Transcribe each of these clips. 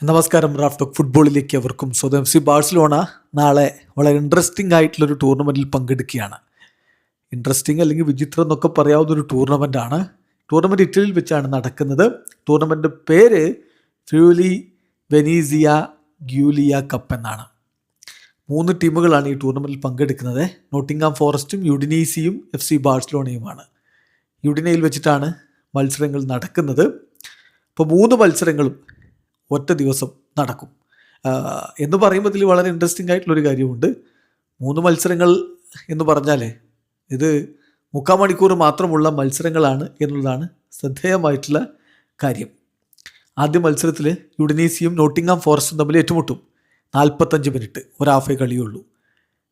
നമസ്കാരം. റാഫ്റ്റോക്ക് ഫുട്ബോളിലേക്ക് അവർക്കും സ്വന്തം FC ബാഴ്സലോണ നാളെ വളരെ ഇൻട്രസ്റ്റിംഗ് ആയിട്ടുള്ളൊരു ടൂർണമെൻറ്റിൽ പങ്കെടുക്കുകയാണ്. ഇൻട്രസ്റ്റിംഗ് അല്ലെങ്കിൽ വിചിത്രം എന്നൊക്കെ പറയാവുന്നൊരു ടൂർണമെൻറ്റാണ്. ടൂർണമെൻറ്റ് ഇറ്റലിയിൽ വെച്ചാണ് നടക്കുന്നത്. ടൂർണമെൻറ്റ് പേര് ഫ്യൂലി വെനീസിയ ഗ്യൂലിയ കപ്പ് എന്നാണ്. 3 ടീമുകളാണ് ഈ ടൂർണമെൻറ്റിൽ പങ്കെടുക്കുന്നത്. Nottingham ഫോറസ്റ്റും യുഡിനീസിയും FC ബാഴ്സലോണയുമാണ്. യുഡിനയിൽ വെച്ചിട്ടാണ് മത്സരങ്ങൾ നടക്കുന്നത്. അപ്പോൾ 3 മത്സരങ്ങളും ഒറ്റ ദിവസം നടക്കും എന്ന് പറയുമ്പോൾ ഇതിൽ വളരെ ഇൻട്രസ്റ്റിംഗ് ആയിട്ടുള്ളൊരു കാര്യമുണ്ട്. 3 മത്സരങ്ങൾ എന്ന് പറഞ്ഞാൽ ഇത് 3/4 മണിക്കൂർ മാത്രമുള്ള മത്സരങ്ങളാണ് എന്നുള്ളതാണ് ശ്രദ്ധേയമായിട്ടുള്ള കാര്യം. ആദ്യ മത്സരത്തിൽ യുഡിനീസിയും നോട്ടിംഗ്ഹാം ഫോറസ്റ്റും തമ്മിൽ ഏറ്റുമുട്ടും. 45 മിനിറ്റ്, ഒരു ഹാഫേ കളിയുള്ളൂ.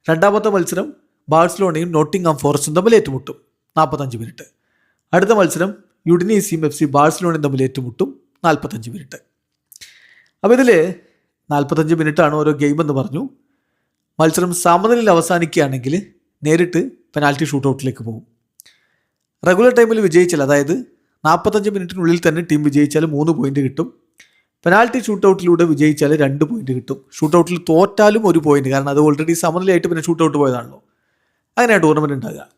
രണ്ടാമത്തെ മത്സരം ബാഴ്സലോണയും നോട്ടിംഗ്ഹാം ഫോറസ്റ്റും തമ്മിൽ ഏറ്റുമുട്ടും, 45 മിനിറ്റ്. അടുത്ത മത്സരം യുഡിനീസിയും FC ബാഴ്സലോണയും തമ്മിൽ ഏറ്റുമുട്ടും, 45 മിനിറ്റ്. അപ്പോൾ ഇതിൽ 45 മിനിറ്റാണ് ഓരോ ഗെയിം എന്ന് പറഞ്ഞു. മത്സരം സമനിലയിൽ അവസാനിക്കുകയാണെങ്കിൽ നേരിട്ട് പെനാൽറ്റി ഷൂട്ടൗട്ടിലേക്ക് പോകും. റെഗുലർ ടൈമിൽ വിജയിച്ചാൽ, അതായത് 45 മിനിറ്റിനുള്ളിൽ തന്നെ ടീം വിജയിച്ചാൽ 3 പോയിന്റ് കിട്ടും. പെനാൽറ്റി ഷൂട്ടൗട്ടിലൂടെ വിജയിച്ചാൽ 2 പോയിന്റ് കിട്ടും. ഷൂട്ടൗട്ടിൽ തോറ്റാലും 1 പോയിന്റ്, കാരണം അത് ഓൾറെഡി സമനിലയായിട്ട് പിന്നെ ഷൂട്ടൗട്ട് പോയതാണല്ലോ. അങ്ങനെയാണ് ടൂർണമെൻറ്റ് ഉണ്ടാകുക.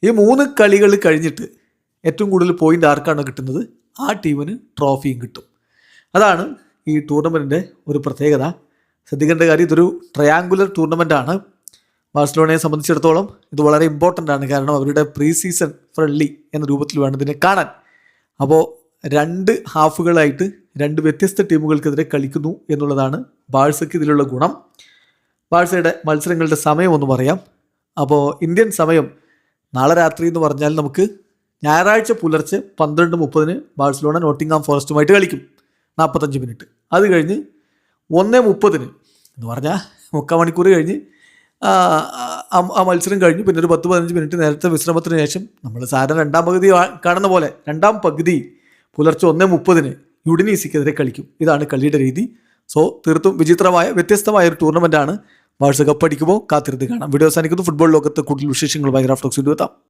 ഈ 3 കളികൾ കഴിഞ്ഞിട്ട് ഏറ്റവും കൂടുതൽ പോയിന്റ് ആർക്കാണ് കിട്ടുന്നത്, ആ ടീമിന് ട്രോഫിയും കിട്ടും. അതാണ് ഈ ടൂർണമെൻറ്റിൻ്റെ ഒരു പ്രത്യേകത. ശ്രദ്ധിക്കേണ്ട കാര്യം, ഇതൊരു ട്രയാങ്കുലർ ടൂർണമെൻ്റ്. ബാഴ്സലോണയെ സംബന്ധിച്ചിടത്തോളം ഇത് വളരെ ഇമ്പോർട്ടൻ്റ് ആണ്. കാരണം അവരുടെ പ്രീ സീസൺ ഫ്രണ്ട്ലി എന്ന രൂപത്തിൽ വേണം ഇതിനെ കാണാൻ. അപ്പോൾ 2 ഹാഫുകളായിട്ട് 2 വ്യത്യസ്ത ടീമുകൾക്കെതിരെ കളിക്കുന്നു എന്നുള്ളതാണ് ബാഴ്സയ്ക്ക് ഇതിലുള്ള ഗുണം. ബാഴ്സയുടെ മത്സരങ്ങളുടെ സമയം ഒന്ന് പറയാം. അപ്പോൾ ഇന്ത്യൻ സമയം നാളെ രാത്രി എന്ന് പറഞ്ഞാൽ നമുക്ക് ഞായറാഴ്ച പുലർച്ചെ 12:30 ബാഴ്സലോണ നോട്ടിംഗ്ഹാം ഫോറസ്റ്റുമായിട്ട് കളിക്കും, 45 മിനിറ്റ്. അത് കഴിഞ്ഞ് 1:30 എന്ന് പറഞ്ഞാൽ 3/4 മണിക്കൂർ കഴിഞ്ഞ് ആ മത്സരം കഴിഞ്ഞു. പിന്നെ ഒരു 10-15 മിനിറ്റ് നേരത്തെ വിശ്രമത്തിന് ശേഷം നമ്മൾ സാധാരണ രണ്ടാം പകുതി കാണുന്ന പോലെ രണ്ടാം പകുതി പുലർച്ചെ 1:30 യുഡിനീസിക്കെതിരെ കളിക്കും. ഇതാണ് കളിയുടെ രീതി. സോ തീർത്തും വിചിത്രമായ വ്യത്യസ്തമായ ഒരു ടൂർണമെൻറ്റാണ്. ബാഴ്സ കപ്പ് അടിക്കുമ്പോൾ കാത്തിരുന്ന് കാണാം. വീഡിയോ അവസാനിക്കുന്നു. ഫുട്ബോൾ ലോകത്ത് കൂടുതൽ വിശേഷങ്ങളുമായി റാഫ്റ്റോക്സ് വീഡിയോ എത്താം.